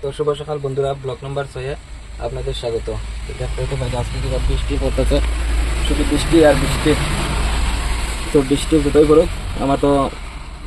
তো শুভ সকাল বন্ধুরা, ব্লক নম্বর 6 আপনাদের স্বাগত। দেখতে তো ভাই আজকে কি বৃষ্টি পড়তেছে, শুধু বৃষ্টি আর বৃষ্টি। তো বৃষ্টি কোথায় পড়ুক, আমার তো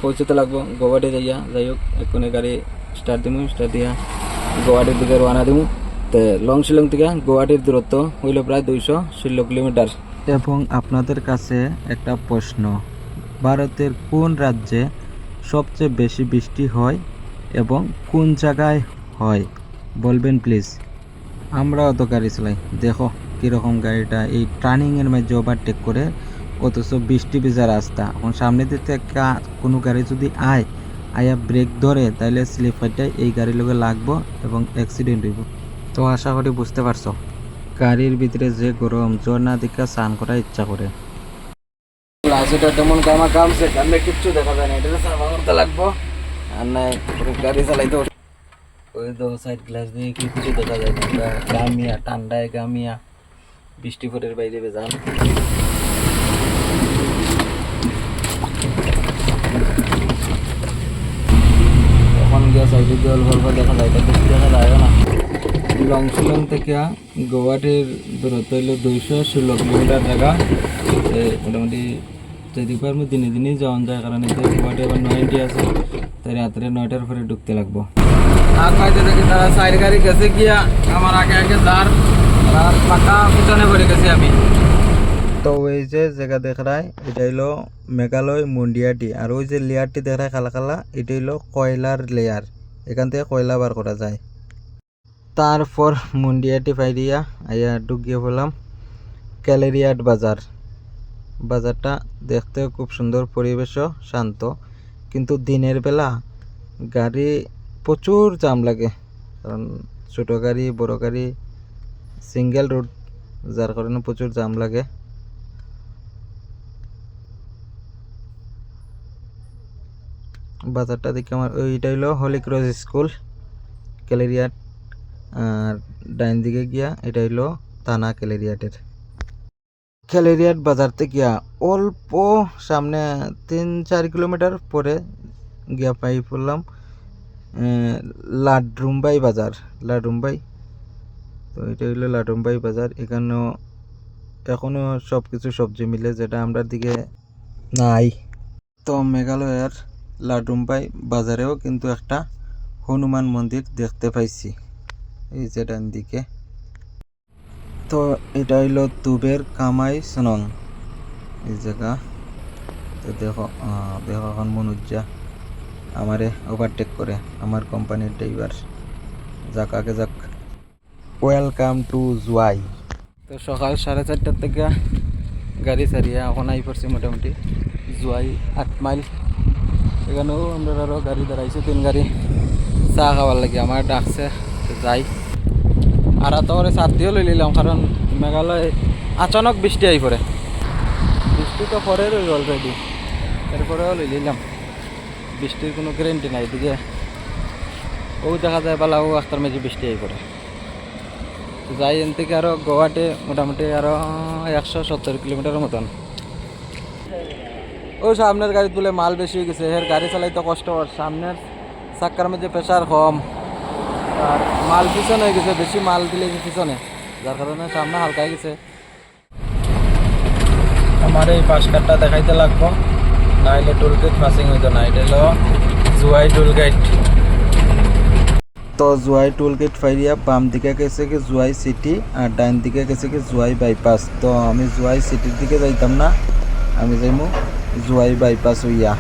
পৌঁছতে লাগবো গৌহাটি যাই হোক এক্ষুনি গাড়ি স্টার্ট দিয়া গৌহাটির দিকে রওনা দিব। তো লং শিলং থেকে গৌহাটির দূরত্ব হইল প্রায় 216 কিলোমিটার। এবং আপনাদের কাছে একটা প্রশ্ন, ভারতের কোন রাজ্যে সবচেয়ে বেশি বৃষ্টি হয় এবং কোন জায়গায় হয় বলবেন প্লিজ। আমরাও তো গাড়ি চালাই, দেখো কীরকম গাড়িটা এই টার্নিংয়ের মাঝে ওভারটেক করে, অথচ বৃষ্টি ভেজা রাস্তা। এখন সামনে দিকে কোনো গাড়ি যদি আয়া ব্রেক ধরে তাহলে স্লিপ হইতে এই গাড়ির লোকে লাগবো এবং অ্যাক্সিডেন্ট হইব। তো আশা করি বুঝতে পারছো গাড়ির ভিতরে যে গরম, জ্বর না দিকে স্নান করার ইচ্ছা করে। লাইসেটা তেমন কামা কামছে, কামে কিচ্ছু দেখা যায় না, এটা সাফা করতে লাগবো। আর নাই গাড়ি চালাইতে ওই তো সাইড গ্লাস দিয়ে কিছু দেখা যায় না, গামিয়া ঠান্ডায় গামিয়া বৃষ্টি ফোটের বাইরে বেজান। এখন গিয়ে সাইডে দিয়ে অল্প অল্প দেখা যায়, বেশি দেখা যায় না। লং শিলং থেকে গৌহাটির দূরত্ব হইল 216 কিলোমিটার জায়গা। মোটামুটি যদি পারবো দিনে দিনেই যাওয়া যায়, কারণ এতে গৌহাটি আবার 9টি আছে, তাই রাত্রে 9টার পরে ঢুকতে লাগবো। আর পাইতে দেখি তারা সাইড গাড়ি গেছে গিয়া আমার আগে আগে দাঁড় আর পাকা পিছনে পড়ে গেছি আমি। তো ওই যে জায়গা দেখায় এটা হইলো মেঘালয় মুন্ডিয়াটি, আর ওই যে লেয়ারটি দেখায় কালা কালা এটা হইলো কয়লার লেয়ার, এখান থেকে কয়লা বার করা যায়। তারপর মুন্ডিয়াটি ফাইরিয়া আইয়া ঢুকিয়ে বললাম ক্যালেরিয়াট বাজার। বাজারটা দেখতেও খুব সুন্দর, পরিবেশও শান্ত, কিন্তু দিনের বেলা গাড়ি প্রচুর জাম লাগে, কারণ ছোটো গাড়ি বড় গাড়ি সিঙ্গেল রোড, যার কারণে প্রচুর জাম লাগে। বাজারটা দেখে আমার ওইটা হইলো হলি ক্রস স্কুল ক্যালেরিয়াট, আর ডাইন দিকে গিয়া এটা হইলো থানা ক্যালেরিয়াট বাজার থেকে অল্প সামনে 3-4 কিলোমিটার পরে গিয়া পাই পড়লাম লাডরুমবাই বাজার। লাডরুমবাই, তো এটা হইলো লাডরুমবাই বাজার। এখানেও এখনও সব কিছু সবজি মিলে, যেটা আমরা দিকে নাই। তো মেঘালয়ের লাডরুমবাই বাজারেও কিন্তু একটা হনুমান মন্দির দেখতে পাইছি এই যে ডান দিকে। তো এটা হইলো তুবের কামাই সনং এই জায়গা। তো দেখো দেখো এখন মনুজ্জা আমারে ওভারটেক করে, আমার কোম্পানির ড্রাইভার। যাক আগে যাক। Welcome to Jowai. তো সকাল 4:30টার থেকে গাড়ি ছাড়িয়ে এখন আই পড়ছি মোটামুটি জুয়াই 8 মাইল। এখানেও আমরা আরও গাড়ি দাঁড়াইছে, 3 গাড়ি চা খাওয়ার লাগে আমার ডাকছে, তো যাই। আর তো করে ছাত্রীও লই নিলাম, কারণ মেঘালয় আচানক বৃষ্টি আই পড়ে, বৃষ্টি তো পরে রইল অলরেডি, এরপরেও লই নিলাম। বৃষ্টির কোনো গ্যারেন্টি নাই, এদিকে ও দেখা যায় পালা ও আখতার মেঝে বৃষ্টি আই পড়ে। তো যাই এন থেকে আরও গৌহাটি মোটামুটি আরও 170 কিলোমিটার মতন। ও সামনের গাড়ি তুলে মাল বেশি হয়ে গেছে, এর গাড়ি চালাইতে কষ্ট, সামনের চাক্কার মধ্যে প্রেশার কম, আর মাল পিছনে হয়ে গেছে, বেশি মাল দিলে পিছনে, যার কারণে সামনে হালকা হয়ে গেছে। আমার এই পাশ কাটটা দেখাইতে লাগবো, নাইলে টোলগেট পাসিং হইতো না। এটা হলো জুয়াই টোলগেট। তো জুয়াই টোলগেট ফাইরিয়া বাম দিকে গেছে কি জুয়াই সিটি, আর ডাইন দিকে গেছে কি জুয়াই বাইপাস। তো আমি জুয়াই সিটির দিকে যাইতাম না, আমি যাইমু জুয়াই বাইপাস হইয়া।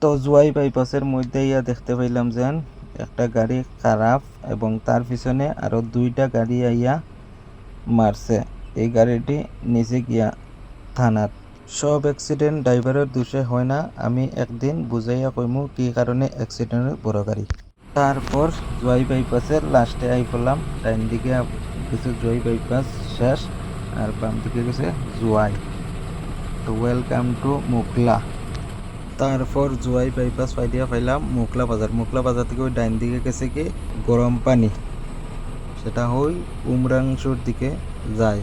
তো জুয়াই বাইপাসের মধ্যে ইয়া দেখতে পাইলাম যে একটা গাড়ি খারাপ, এবং তার পিছনে আরো 2টা গাড়ি আইয়া মারছে। এই গাড়িটি নিচে গিয়া থানাত। সব অ্যাক্সিডেন্ট ড্রাইভারের দোষে হয় না, আমি একদিন বুঝাইয়া কইমু কি কারণে অ্যাক্সিডেন্টের বড় গাড়ি। তারপর জুয়াই বাইপাসের লাস্টে আই পড়লাম, ডাইন দিকে গেছে জুয়াই বাইপাস শেষ, আর বাম দিকে গেছে জুয়াই। তো ওয়েলকাম টু মুকলা। তারপর জুয়াই বাইপাস পাইয়া পাইলাম মুকলা বাজার। মুকলা বাজার থেকে ওই ডাইন দিকে গেছে কি গরম পানি, সেটা হই উমরাংশুর দিকে যায়।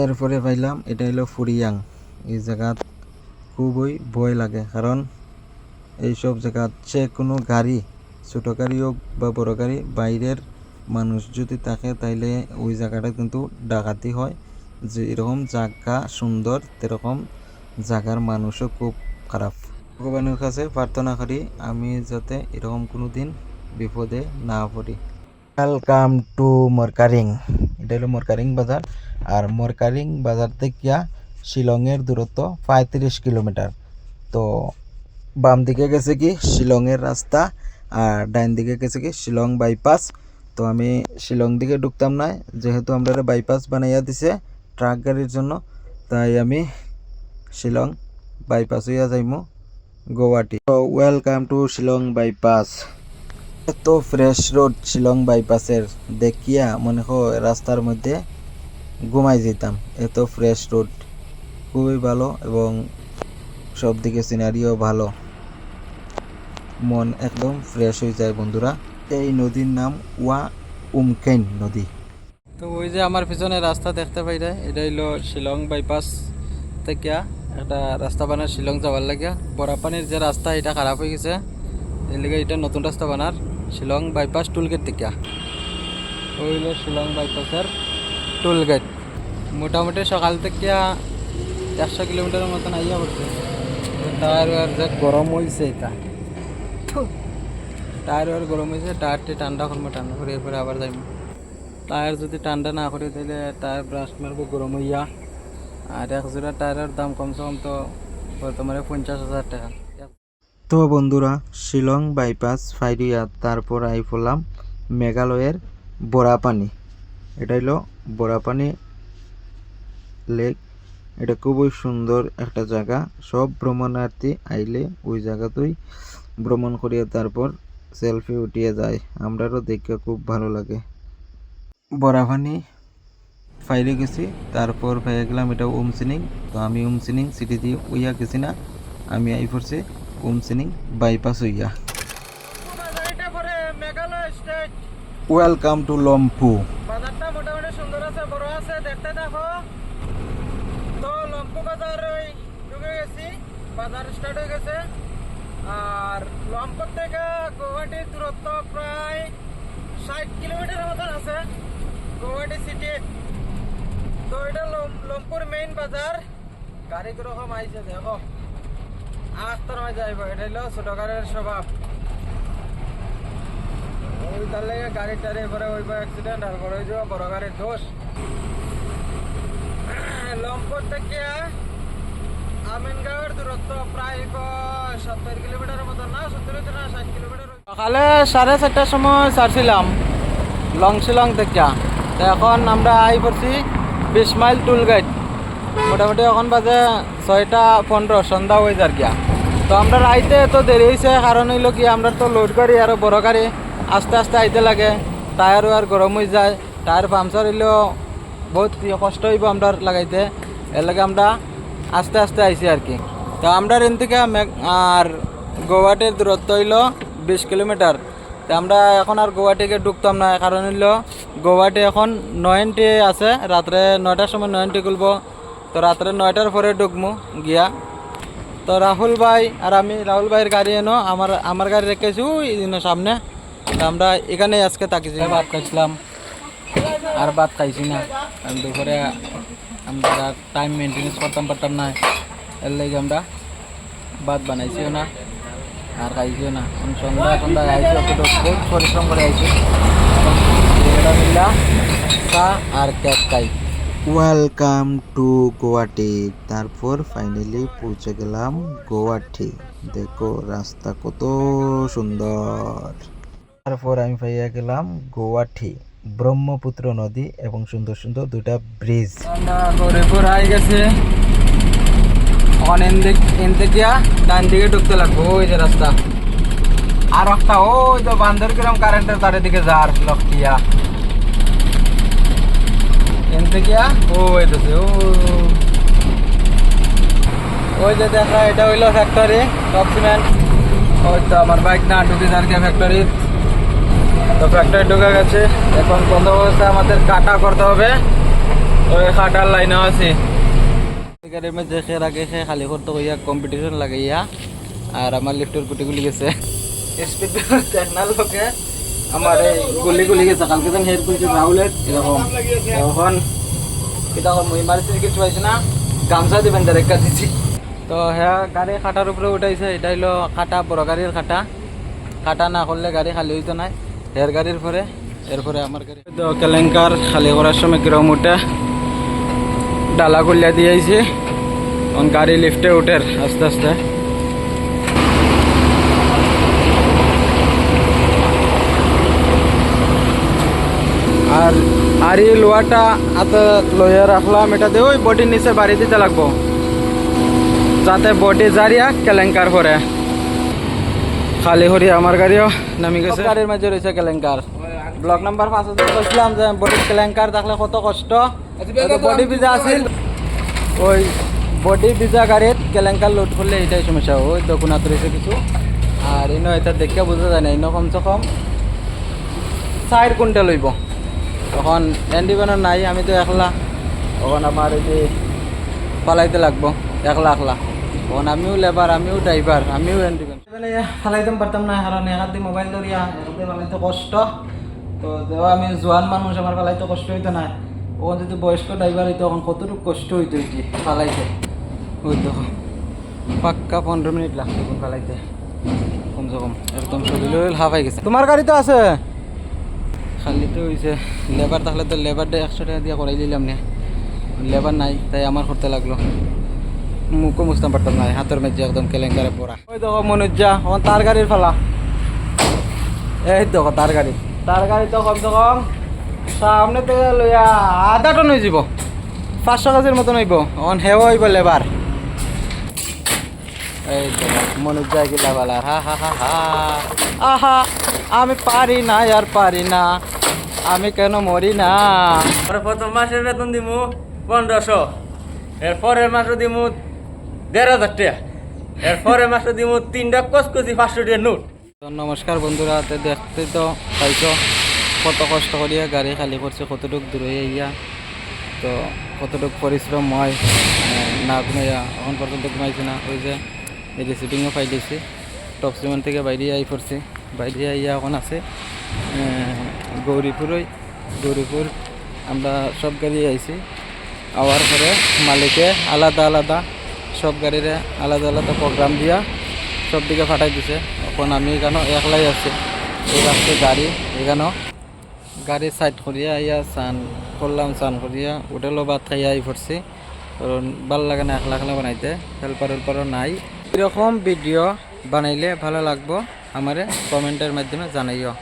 এরপরে পাইলাম এটা হলো ফুরিয়াং। এই জায়গা খুবই ভয় লাগে, কারণ এইসব জায়গা যে কোনো গাড়ি, ছোটো গাড়ি হোক বা বড় গাড়ি, বাইরের মানুষ যদি থাকে তাইলে ওই জায়গাটা কিন্তু ডাকাতি হয়। যে এরকম জায়গা সুন্দর, সেরকম জায়গার মানুষও খুব খারাপ। ভগবানের কাছে প্রার্থনা করি আমি যাতে এরকম কোনো দিন বিপদে না পড়ি। Welcome to Morkaring. এটা হলো মরকারিং বাজার, আর মরকারিং বাজার থেকে শিলংয়ের দূরত্ব 35 কিলোমিটার। তো বাম দিকে গেছে কি শিলংয়ের রাস্তা, আর ডাইন দিকে গেছে কি শিলং বাইপাস। তো আমি শিলং দিকে ঢুকতাম না, যেহেতু আমরা বাইপাস বানাইয়া দিছে ট্রাক গাড়ির জন্য, তাই আমি শিলং বাইপাস হইয়া যাইমু গুয়াহাটি। তো ওয়েলকাম টু শিলং বাইপাস। এত ফ্রেশ রোড শিলং বাইপাসের, দেখিয়া মনে হয় রাস্তার মধ্যে ঘুমাই যেতাম, এত ফ্রেশ রোড, খুবই ভালো এবং সব দিকে সিনারিও ভালো, মন একদম ফ্রেশ হয়ে যায় বন্ধুরা। এই নদীর নাম উমকেন নদী। তো ওই যে আমার পিছনে রাস্তা দেখতে পাইরা, এটা হইলো শিলং বাইপাস থেকে একটা রাস্তা বানার শিলং যাওয়ার লাগিয়া। বরাপানির যে রাস্তা এটা খারাপ হয়ে গেছে, এর লিগে এটা নতুন রাস্তা বানার শিলং বাইপাস টুলগেট থেকে। ওই হইলো শিলং বাইপাসের টুলগেট। মোটামুটি সকাল থেকে 100 কিলোমিটারের মতন আইয়া পড়ছে। টায়ার যে গরম হয়েছে, এটা টায়ার গরম হয়েছে, টায়ারটি ঠান্ডা করবো, ঠান্ডা করে এরপরে আবার যাইব। টায়ার যদি ঠান্ডা না করি তাহলে টায়ার ব্রাশ মারবো গরম হইয়া। আর এক জোড়া টায়ারের দাম কমসে কম তো বর্তমানে 50,000 টাকা। তো বন্ধুরা, শিলং বাইপাস ফাইরিয়া তারপর আই পড়লাম মেঘালয়ের বরাপানি। এটা হইলো বরাপানি লেক। এটা খুবই সুন্দর একটা জায়গা, সব ভ্রমণার্থী আইলে ওই জায়গাতেই ভ্রমণ করিয়া তারপর সেলফি উঠিয়ে যায়, আমরারও দেখে খুব ভালো লাগে। বরাপানি ফাইরে গেছি, তারপর পেয়ে গেলাম এটা উমসিনিং। তো আমি উমসিনিং সিটি দিয়ে উইয়া গেছি না, আমি আই পড়ছি উমসিনিং বাইপাস হইয়া। Welcome to Lumpu. বাজারটা মোটামুটি সুন্দর আছে, বড় আছে, দেখতে দেখো। তো লম্পু বাজার ঢুকে গেছি, বাজার স্টার্ট হয়ে গেছে। আর লম্পুর থেকে গুয়াহাটির দূরত্ব প্রায় 60 কিলোমিটার মতন আছে, গুয়াহাটি সিটি। তো এটা লম্পুর মেইন বাজার। গাড়ি কিরকম আইছে দেখো, আস্তে নয় যাইব, এটা হলো ছোট গাড়ির স্বভাব। ওই তার লেগে গাড়ি টাড়ি পরে ওই অ্যাক্সিডেন্ট, আর বড় হয়ে যাওয়া বড় গাড়ির দোষ। লম্পুর থেকে আমিনগাঁওয়ের দূরত্ব প্রায় 70 কিলোমিটারের মতো, না 70 না 60 কিলোমিটার। সকালে 4:30টার সময় ছাড়ছিলাম লং শিলং থেকে। তো এখন আমরা আই পড়ছি 20 মাইল টুল গেট। মোটামুটি এখন বাজে 6:15, সন্ধ্যা হয়ে যার গিয়া। তো আমরা আইতে তো দেরি হয়েছে, কারণ হইলো কি আমরা তো লোড গাড়ি আর বড় গাড়ি, আস্তে আস্তে আইতে লাগে, টায়ারও আর গরম হয়ে যায়। টায়ার পাংচার হইলেও বহুত কষ্ট হইব আমরা লাগাইতে, এর লাগে আমরা আস্তে আস্তে আইছি আর কি। তো আমরা এখান থেকে আর গুয়াহাটির দূরত্ব হইলো 20 কিলোমিটার। তো আমরা এখন আর গুয়াহাটিকে ঢুকতাম না, কারণ হইলো গুয়াহাটি এখন 9টি আছে, রাত্রে 9টার সময় 9টি খুলবো। তো রাত্রে 9টার পরে ঢুকবো গিয়া। তো রাহুল ভাই আর আমি, রাহুল ভাইয়ের গাড়ি এনো, আমার গাড়ি রেখেছি ওই সামনে। তো আমরা এখানে আজকে তাকিয়েছি, ভাত খাইছিলাম আর ভাত খাইছি না, কারণ দুপুরে আমরা টাইম মেনটেনেন্স পারতাম না, এর লাগে আমরা ভাত বানাইছিও না আর খাইছিও না। সন্ধ্যা আইছি, বহুত পরিশ্রম করে আইছি, মিলা চা আর কেক খাই। Welcome to Guwahati. তারপর ফাইনালি পৌঁছে গেলাম গুয়াহাটি। দেখো রাস্তা কত সুন্দর। তারপর আমি পাইয়া গেলাম গুয়াহাটি, ব্রহ্মপুত্র নদী এবং সুন্দর সুন্দর দুটা ব্রিজ। গেছে ডান দিকে ঢুকতে লাগবো, ওই যে রাস্তা। আর একটা ওই তো বান্দর কিরম কারেন্টের তারের দিকে যার লক্ষিয়া ওই যে দেখা, এটা হইলো ফ্যাক্টরি টপ সিমেন্ট। ওই তো আমার বাইক না ঢুকে যার ফ্যাক্টরি। তো ফ্যাক্টরি ঢুকে গেছে, এখন বন্ধ অবস্থায় আমাদের কাটা করতে হবে, ওই কাটার লাইনে আছি। গাড়ির মধ্যে খের আগে খে খালি করতে হইয়া কম্পিটিশন লাগাইয়া আর আমার লিফটের গুটি গুলি গেছে স্পিড টেকনাল লোকে আমার এই গুলি গেছে কালকে যেন হেড করছে রাহুলের এরকম এখন এটা মই মারছি কিছু পাইছে না গামছা দিবেন ডাইরেক্ট দিছি তো হ্যাঁ গাড়ি খাটার উপরে উঠাইছে এটা হলো খাটা বড় গাড়ির খাটা না করলে গাড়ি খালি হইতো না হের গাড়ির পরে এরপরে আমার গাড়ি তো কেলেঙ্কার খালি করার সময় কিরম উঠে ডালা গুলিয়া দিয়েছে এখন গাড়ি লিফটে উঠে আস্তে আস্তে আর এই লোহাটা হাতে লইয়া রাখলাম এটা দিয়ে ওই বডির নিচে বাড়ি দিতে লাগবো যাতে বডি জারিয়া কেলেঙ্কার করে খালি হরি আমার গাড়িও নামি গেছে গাড়ির মাঝে রয়েছে কেলেঙ্কার ব্লক নাম্বার 5 বলছিলাম যে বডির কেলেঙ্কার থাকলে কত কষ্ট বডি ভিজা আছিল ওই বডি ভিজা গাড়ির কেলেঙ্কার লোড করলে এটাই সমস্যা ওই দোকানাত রয়েছে কিছু আর ইনো এটা দেখে বোঝা যায় না ইনো কমসে কম 4 কুইন্টাল লইব তখন এন্ডিবানোর নাই আমি তো একলা তখন আমার এই যে ফালাইতে লাগবো একলা তখন আমিও লেবার আমিও ড্রাইভার আমিও এন্ডিবান ফালাইতে পারতাম না কারণ একাদি মোবাইল ধরিয়া একাদি ফালাইতে কষ্ট তো দেওয়া আমি জোয়ান মানুষ আমার ফালাইতে কষ্ট হইতো না তখন যদি বয়স্ক ড্রাইভার হইতো তখন কতটুকু কষ্ট হইতো কি ফালাইতে ওই তখন পাক্কা 15 মিনিট লাগতো ফালাইতে কমসে কম একদম শরীর হাফাই গেছে তোমার গাড়ি তো আছে খালি তো হয়েছে লেবার থাকলে তো লেবার দিয়ে 100 টাকা দিয়ে করাই দিলাম না লেবার নাই তাই আমার করতে লাগলো মুখও মুছতাম পারতাম না হাতের মেঝে একদম কেলেঙ্কারে পড়া ওই দেখো মনুজ্জা আমার তার গাড়ির ফেলা এই দেখো তার গাড়ি তো কমসে কম সামনে থেকে লইয়া আধা টন হয়ে যাব 500 কেজির মতন হইব এখন হেও হইব লেবার এই দেখো মনুজ্জা কি লাভালার হা আহা আমি পারি না আর পারি না আমি কেন মরি না প্রথম মাসের বেতন দিমু 1500 এরপরের মাসে দিমু 1500 টাকা এরপরের মাসে দিমু 3টা কচকচি 500 টাকা নোট তো নমস্কার বন্ধুরা দেখতে তো পাইছো কত কষ্ট করিয়া গাড়ি খালি করছে কতটুক দূরে ইয়া তো কতটুক পরিশ্রম হয় না ঘুমাইয়া এখন পর্যন্ত ঘুমাইছি না ওই যে এই রিসিপিংও পাই দিয়েছি টপ সিমেন্ট থেকে বাইরে আই পড়ছি বাইরে আইয়া এখন আছে গৌরীপুর আমরা সব গাড়ি আইছি আওয়ার পরে মালিকে আলাদা সব গাড়িরে আলাদা প্রোগ্রাম দিয়া সব দিকে ফাটাই দিছে এখন আমি এখানে একলাই আছি এই রাস্তায় গাড়ি এখানে গাড়ি সাইড করিয়া আইয়া স্নান করলাম স্নান করিয়া হোটেলও ভাত খাইয়া আই পড়ছি কারণ ভাল লাগে না একলা বানাইতে হেল্পারও নাই এরকম ভিডিও বানাইলে ভালো লাগবো আমারে কমেন্টের মাধ্যমে জানাইও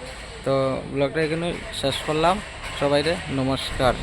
তো ব্লগটা এখানে শেষ করলাম সবাইরে নমস্কার।